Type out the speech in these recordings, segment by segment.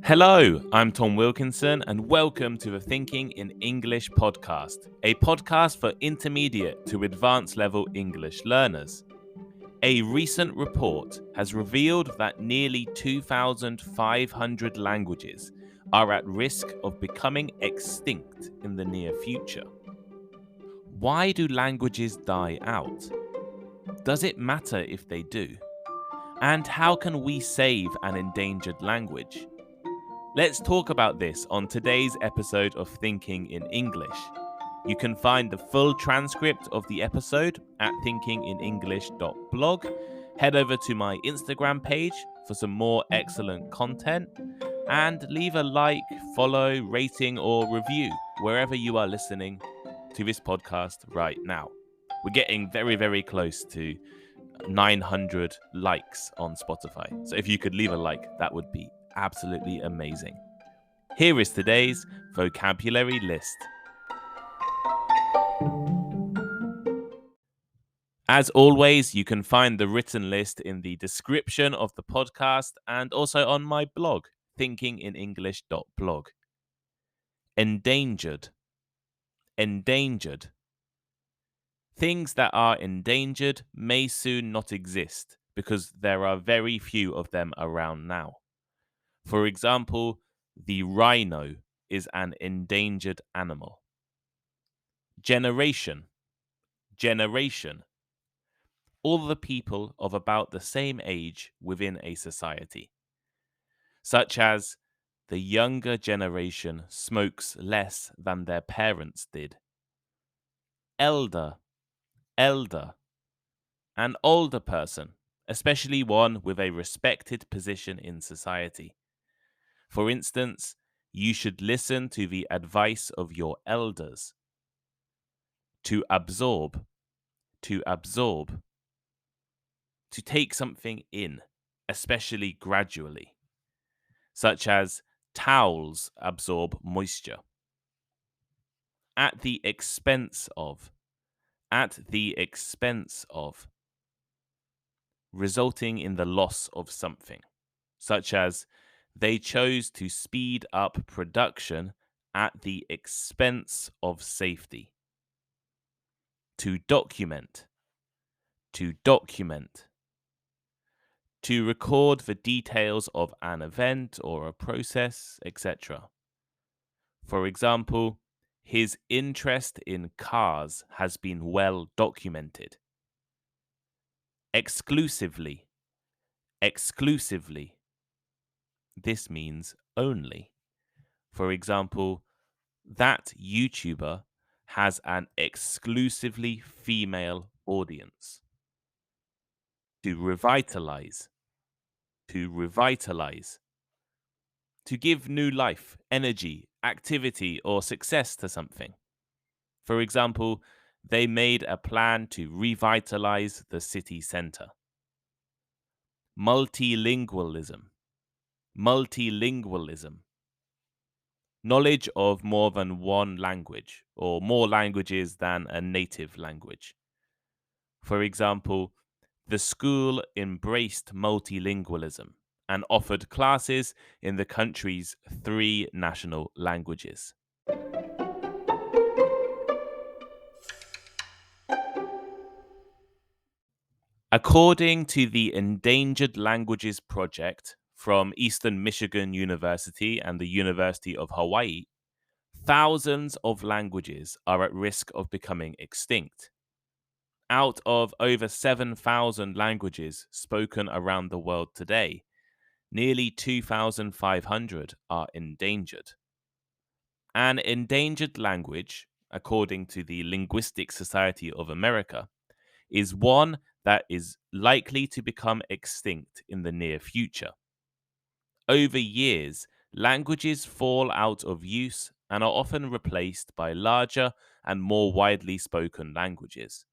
Hello, I'm Tom Wilkinson, and welcome to the Thinking in English podcast, a podcast for intermediate to advanced level English learners. A recent report has revealed that nearly 2,500 languages are at risk of becoming extinct in the near future. Why do languages die out? Does it matter if they do? And how can we save an endangered language? Let's talk about this on today's episode of Thinking in English. You can find the full transcript of the episode at thinkinginenglish.blog. Head over to my Instagram page for some more excellent content and leave a like, follow, rating, or review wherever you are listening to this podcast right now. We're getting very, very close to 900 likes on Spotify. So if you could leave a like, that would be absolutely amazing. Here is today's vocabulary list. As always, you can find the written list in the description of the podcast and also on my blog, thinkinginenglish.blog. Endangered. Endangered. Things that are endangered may soon not exist because there are very few of them around now. For example, the rhino is an endangered animal. Generation. Generation. All the people of about the same age within a society, such as the younger generation smokes less than their parents did. Elder. Elder. An older person, especially one with a respected position in society. For instance, you should listen to the advice of your elders. To absorb. To absorb. To take something in, especially gradually, such as towels absorb moisture. At the expense of. At the expense of. Resulting in the loss of something, such as they chose to speed up production at the expense of safety. To document. To document. To record the details of an event or a process, etc. For example, his interest in cars has been well documented. Exclusively. Exclusively. This means only. For example, that YouTuber has an exclusively female audience. To revitalize. To revitalize. To give new life, energy, activity, or success to something. For example, they made a plan to revitalize the city centre. Multilingualism. Multilingualism. Knowledge of more than one language, or more languages than a native language. For example, the school embraced multilingualism and offered classes in the country's 3 national languages. According to the Endangered Languages Project from Eastern Michigan University and the University of Hawaii, thousands of languages are at risk of becoming extinct. Out of over 7,000 languages spoken around the world today, nearly 2,500 are endangered. An endangered language, according to the Linguistic Society of America, is one that is likely to become extinct in the near future. Over years, languages fall out of use and are often replaced by larger and more widely spoken languages.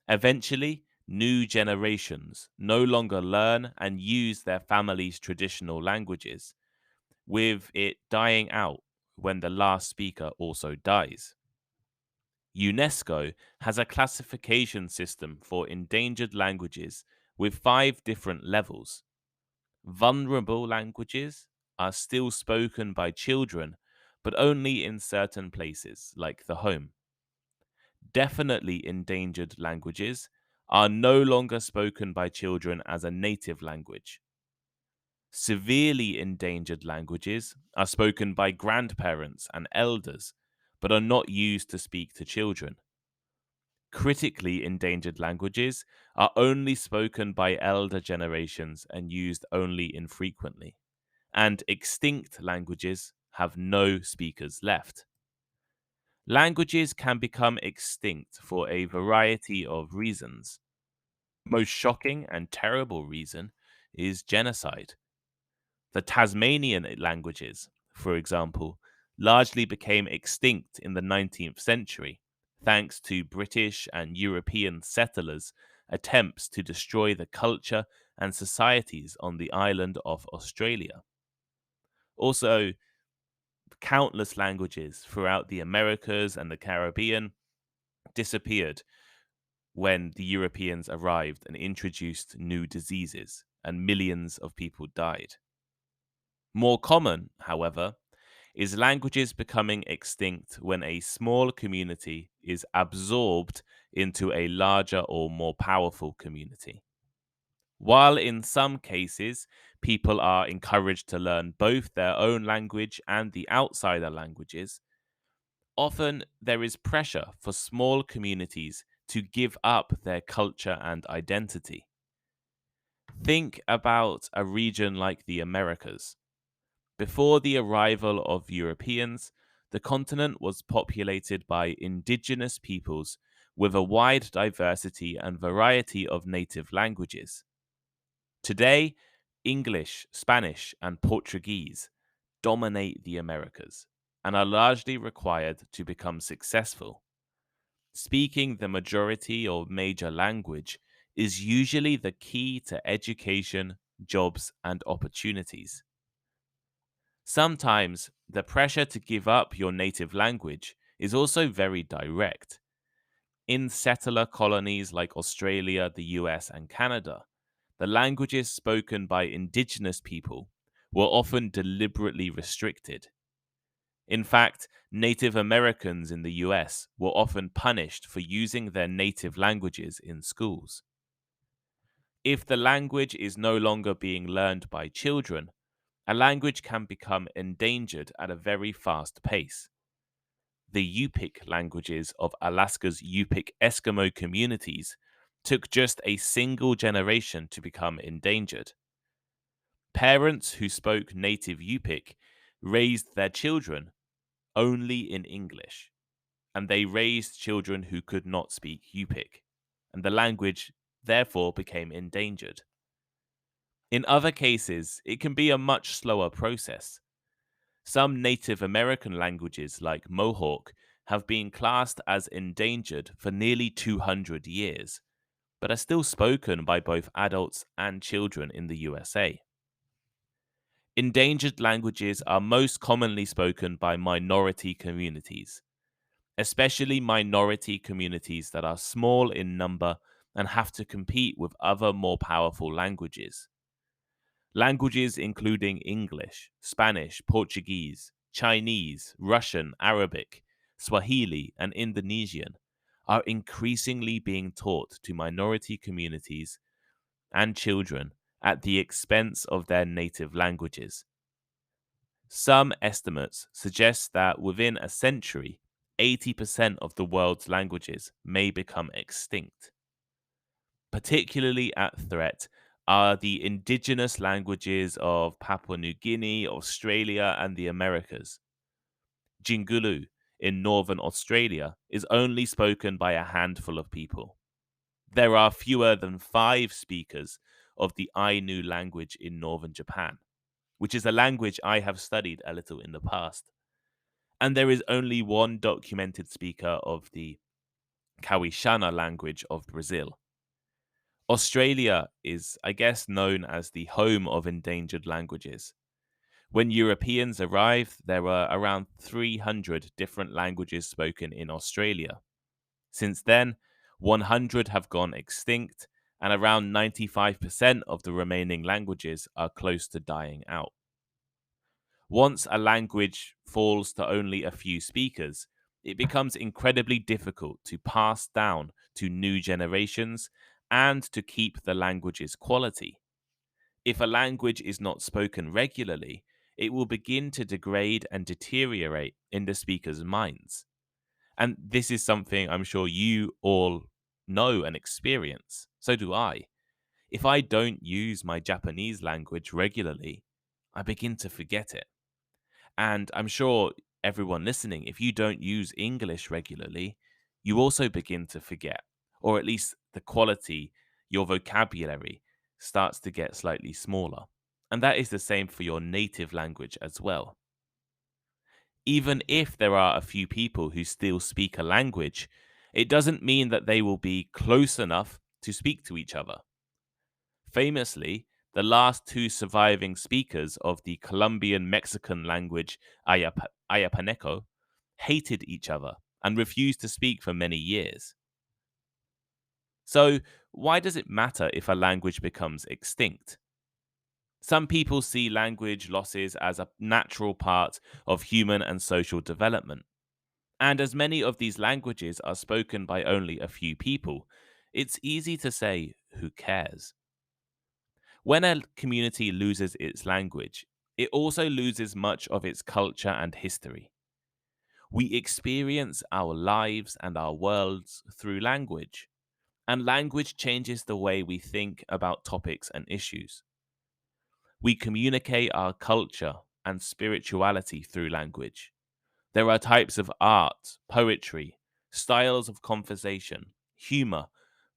Eventually, new generations no longer learn and use their family's traditional languages, with it dying out when the last speaker also dies. UNESCO has a classification system for endangered languages with 5 different levels: vulnerable languages, are still spoken by children, but only in certain places, like the home. Definitely endangered languages are no longer spoken by children as a native language. Severely endangered languages are spoken by grandparents and elders, but are not used to speak to children. Critically endangered languages are only spoken by elder generations and used only infrequently. And extinct languages have no speakers left. Languages can become extinct for a variety of reasons. Most shocking and terrible reason is genocide. The Tasmanian languages, for example, largely became extinct in the 19th century thanks to British and European settlers' attempts to destroy the culture and societies on the island of Australia. Also, countless languages throughout the Americas and the Caribbean disappeared when the Europeans arrived and introduced new diseases, and millions of people died. More common, however, is languages becoming extinct when a small community is absorbed into a larger or more powerful community. While in some cases, people are encouraged to learn both their own language and the outsider languages, often there is pressure for small communities to give up their culture and identity. Think about a region like the Americas. Before the arrival of Europeans, the continent was populated by indigenous peoples with a wide diversity and variety of native languages. Today, English, Spanish, and Portuguese dominate the Americas and are largely required to become successful. Speaking the majority or major language is usually the key to education, jobs, and opportunities. Sometimes the pressure to give up your native language is also very direct. In settler colonies like Australia, the US, and Canada, the languages spoken by indigenous people were often deliberately restricted. In fact, Native Americans in the US were often punished for using their native languages in schools. If the language is no longer being learned by children, a language can become endangered at a very fast pace. The Yupik languages of Alaska's Yupik Eskimo communities took just a single generation to become endangered. Parents who spoke native Yupik raised their children only in English, and they raised children who could not speak Yupik, and the language therefore became endangered. In other cases, it can be a much slower process. Some Native American languages, like Mohawk, have been classed as endangered for nearly 200 years, but are still spoken by both adults and children in the USA. Endangered languages are most commonly spoken by minority communities, especially minority communities that are small in number and have to compete with other more powerful languages. Languages including English, Spanish, Portuguese, Chinese, Russian, Arabic, Swahili, and Indonesian are increasingly being taught to minority communities and children at the expense of their native languages. Some estimates suggest that within a century, 80% of the world's languages may become extinct. Particularly at threat are the indigenous languages of Papua New Guinea, Australia, and the Americas. Jingulu in northern Australia is only spoken by a handful of people. There are fewer than 5 speakers of the Ainu language in northern Japan, which is a language I have studied a little in the past. And there is only one documented speaker of the Kawishana language of Brazil. Australia is, I guess, known as the home of endangered languages. When Europeans arrived, there were around 300 different languages spoken in Australia. Since then, 100 have gone extinct, and around 95% of the remaining languages are close to dying out. Once a language falls to only a few speakers, it becomes incredibly difficult to pass down to new generations and to keep the language's quality. If a language is not spoken regularly, it will begin to degrade and deteriorate in the speaker's minds. And this is something I'm sure you all know and experience. So do I. If I don't use my Japanese language regularly, I begin to forget it. And I'm sure everyone listening, if you don't use English regularly, you also begin to forget, or at least the quality, your vocabulary starts to get slightly smaller. And that is the same for your native language as well. Even if there are a few people who still speak a language, it doesn't mean that they will be close enough to speak to each other. Famously, the last two surviving speakers of the Colombian Mexican language Ayapaneco hated each other and refused to speak for many years. So, why does it matter if a language becomes extinct? Some people see language losses as a natural part of human and social development. And as many of these languages are spoken by only a few people, it's easy to say, who cares? When a community loses its language, it also loses much of its culture and history. We experience our lives and our worlds through language, and language changes the way we think about topics and issues. We communicate our culture and spirituality through language. There are types of art, poetry, styles of conversation, humor,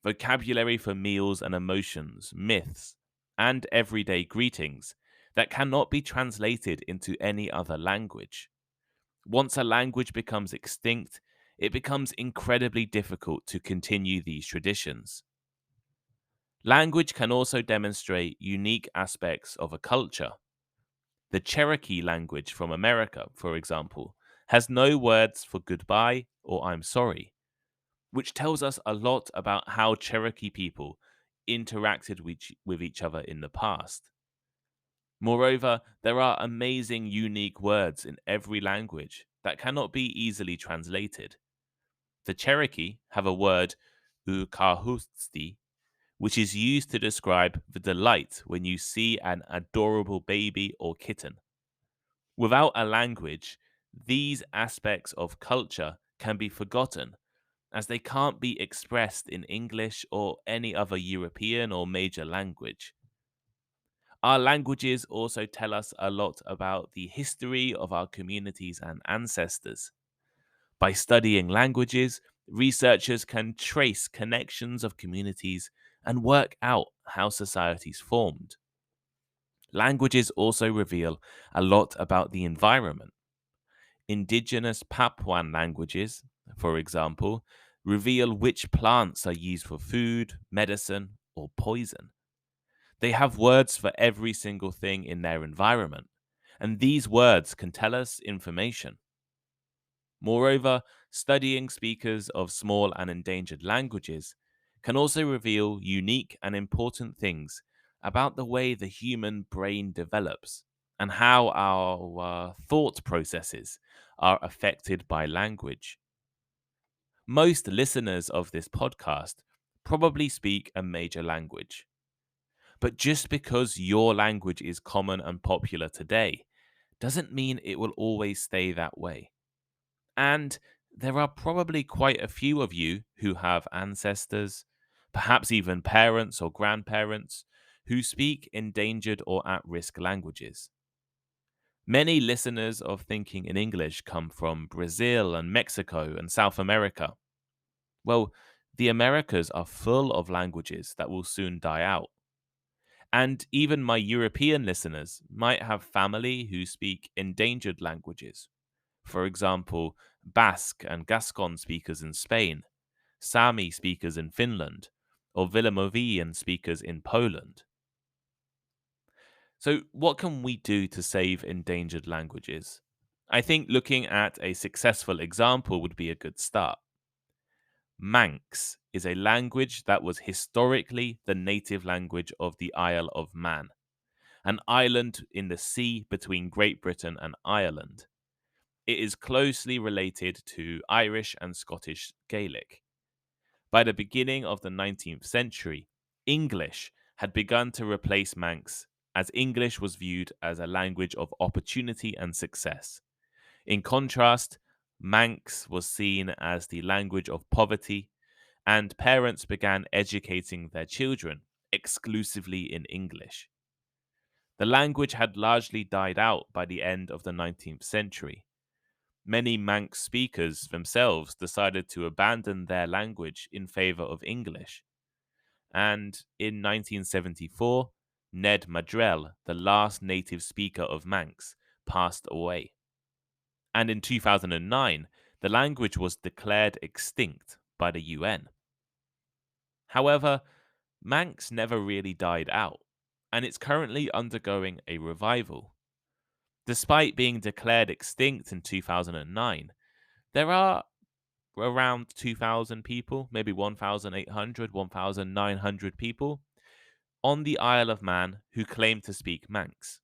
vocabulary for meals and emotions, myths, and everyday greetings that cannot be translated into any other language. Once a language becomes extinct, it becomes incredibly difficult to continue these traditions. Language can also demonstrate unique aspects of a culture. The Cherokee language from America, for example, has no words for goodbye or I'm sorry, which tells us a lot about how Cherokee people interacted with each other in the past. Moreover, there are amazing unique words in every language that cannot be easily translated. The Cherokee have a word, ukahusti, which is used to describe the delight when you see an adorable baby or kitten. Without a language, these aspects of culture can be forgotten as they can't be expressed in English or any other European or major language. Our languages also tell us a lot about the history of our communities and ancestors. By studying languages, researchers can trace connections of communities and work out how societies formed. Languages also reveal a lot about the environment. Indigenous Papuan languages, for example, reveal which plants are used for food, medicine, or poison. They have words for every single thing in their environment, and these words can tell us information. Moreover, studying speakers of small and endangered languages can also reveal unique and important things about the way the human brain develops and how our thought processes are affected by language. Most listeners of this podcast probably speak a major language. But just because your language is common and popular today doesn't mean it will always stay that way. And there are probably quite a few of you who have ancestors, perhaps even parents or grandparents, who speak endangered or at risk languages. Many listeners of Thinking in English come from Brazil and Mexico and South America. Well, the Americas are full of languages that will soon die out. And even my European listeners might have family who speak endangered languages. For example, Basque and Gascon speakers in Spain, Sami speakers in Finland, or Vilimovian speakers in Poland. So, what can we do to save endangered languages? I think looking at a successful example would be a good start. Manx is a language that was historically the native language of the Isle of Man. an island in the sea between Great Britain and Ireland. It is closely related to Irish and Scottish Gaelic. By the beginning of the 19th century, English had begun to replace Manx, as English was viewed as a language of opportunity and success. In contrast, Manx was seen as the language of poverty, and parents began educating their children exclusively in English. The language had largely died out by the end of the 19th century. Many Manx speakers themselves decided to abandon their language in favor of English. And in 1974, Ned Madrell, the last native speaker of Manx, passed away. And in 2009, the language was declared extinct by the UN. However, Manx never really died out, and it's currently undergoing a revival. Despite being declared extinct in 2009, there are around 2,000 people, maybe 1,800, 1,900 people on the Isle of Man who claim to speak Manx.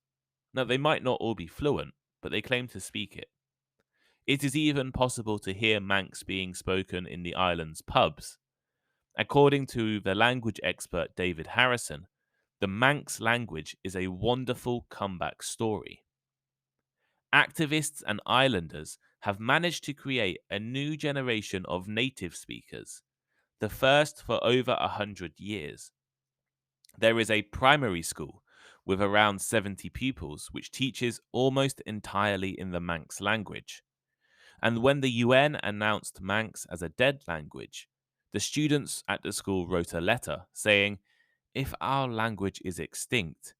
Now, they might not all be fluent, but they claim to speak it. It is even possible to hear Manx being spoken in the island's pubs. According to the language expert David Harrison, the Manx language is a wonderful comeback story. Activists and islanders have managed to create a new generation of native speakers, the first for over 100 years. There is a primary school with around 70 pupils which teaches almost entirely in the Manx language. And when the UN announced Manx as a dead language, the students at the school wrote a letter saying, "If our language is extinct,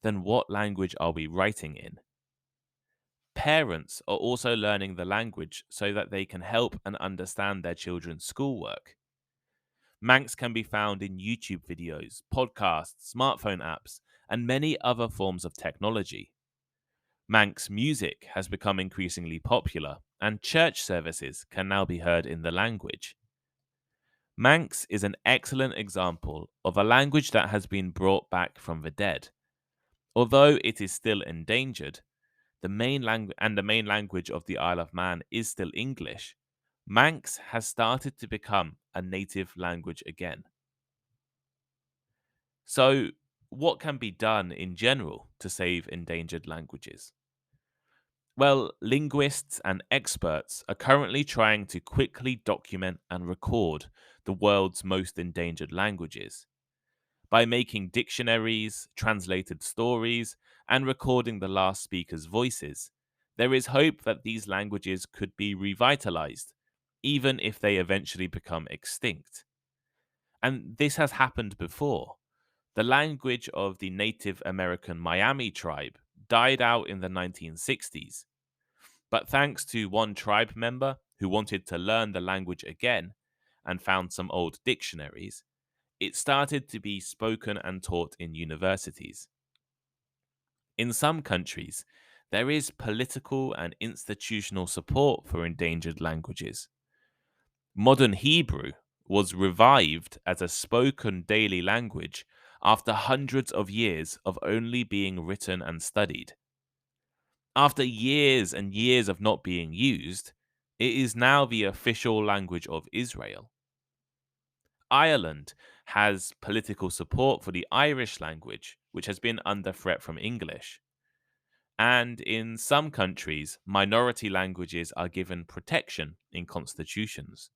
then what language are we writing in?" Parents are also learning the language so that they can help and understand their children's schoolwork. Manx can be found in YouTube videos, podcasts, smartphone apps, and many other forms of technology. Manx music has become increasingly popular, and church services can now be heard in the language. Manx is an excellent example of a language that has been brought back from the dead. Although it is still endangered, the main language of the Isle of Man is still English. Manx has started to become a native language again. So, what can be done in general to save endangered languages? Well, linguists and experts are currently trying to quickly document and record the world's most endangered languages. By making dictionaries, translated stories, and recording the last speakers' voices, there is hope that these languages could be revitalized, even if they eventually become extinct. And this has happened before. The language of the Native American Miami tribe died out in the 1960s. But thanks to one tribe member who wanted to learn the language again and found some old dictionaries, it started to be spoken and taught in universities. In some countries, there is political and institutional support for endangered languages. Modern Hebrew was revived as a spoken daily language after hundreds of years of only being written and studied. After years and years of not being used, it is now the official language of Israel. Ireland has political support for the Irish language, which has been under threat from English. And in some countries, minority languages are given protection in constitutions.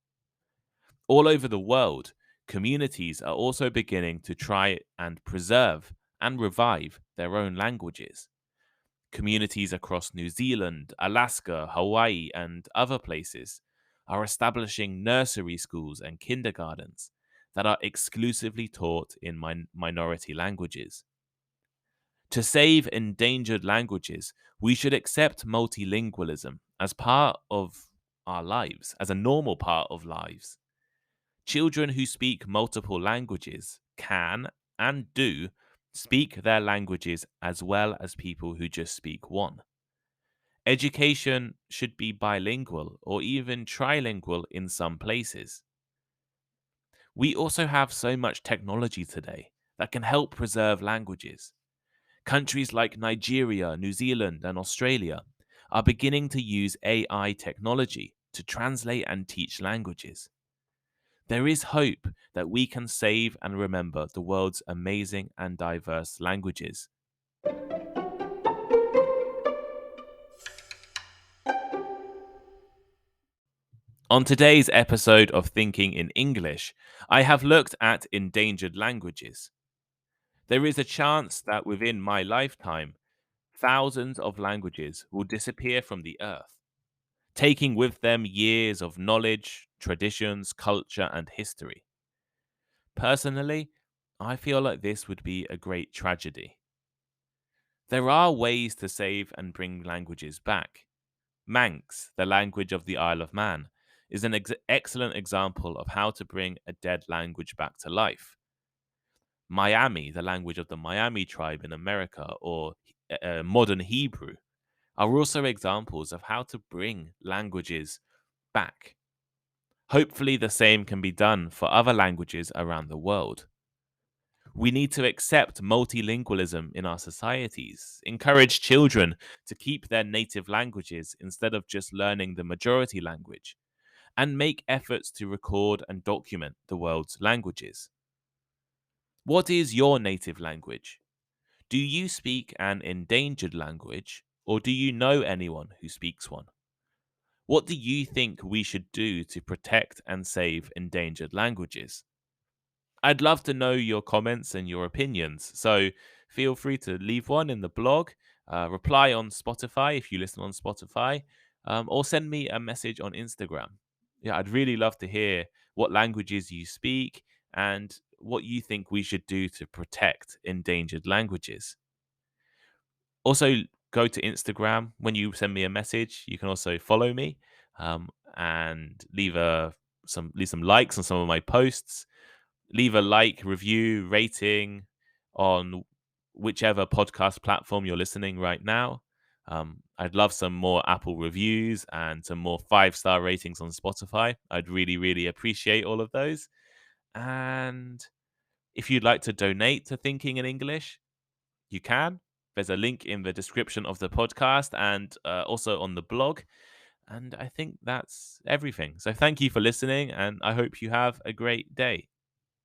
All over the world, communities are also beginning to try and preserve and revive their own languages. Communities across New Zealand, Alaska, Hawaii, and other places are establishing nursery schools and kindergartens that are exclusively taught in minority languages. To save endangered languages, we should accept multilingualism as part of our lives, as a normal part of lives. Children who speak multiple languages can and do speak their languages as well as people who just speak one. Education should be bilingual or even trilingual in some places. We also have so much technology today that can help preserve languages. Countries like Nigeria, New Zealand, and Australia are beginning to use AI technology to translate and teach languages. There is hope that we can save and remember the world's amazing and diverse languages. On today's episode of Thinking in English, I have looked at endangered languages. There is a chance that within my lifetime, thousands of languages will disappear from the earth, taking with them years of knowledge, traditions, culture, and history. Personally, I feel like this would be a great tragedy. There are ways to save and bring languages back. Manx, the language of the Isle of Man, is an excellent example of how to bring a dead language back to life. Miami, the language of the Miami tribe in America, or modern Hebrew, are also examples of how to bring languages back. Hopefully, the same can be done for other languages around the world. We need to accept multilingualism in our societies, encourage children to keep their native languages instead of just learning the majority language, and make efforts to record and document the world's languages. What is your native language? Do you speak an endangered language, or do you know anyone who speaks one? What do you think we should do to protect and save endangered languages? I'd love to know your comments and your opinions. So feel free to leave one in the blog, reply on Spotify if you listen on Spotify, or send me a message on Instagram. Yeah, I'd really love to hear what languages you speak and what you think we should do to protect endangered languages. Also, go to Instagram. When you send me a message, you can also follow me and leave some likes on some of my posts. Leave a like, review, rating on whichever podcast platform you're listening right now. I'd love some more Apple reviews and some more 5-star ratings on Spotify. I'd really, really appreciate all of those. And if you'd like to donate to Thinking in English, you can. There's a link in the description of the podcast and also on the blog. And I think that's everything. So thank you for listening, and I hope you have a great day.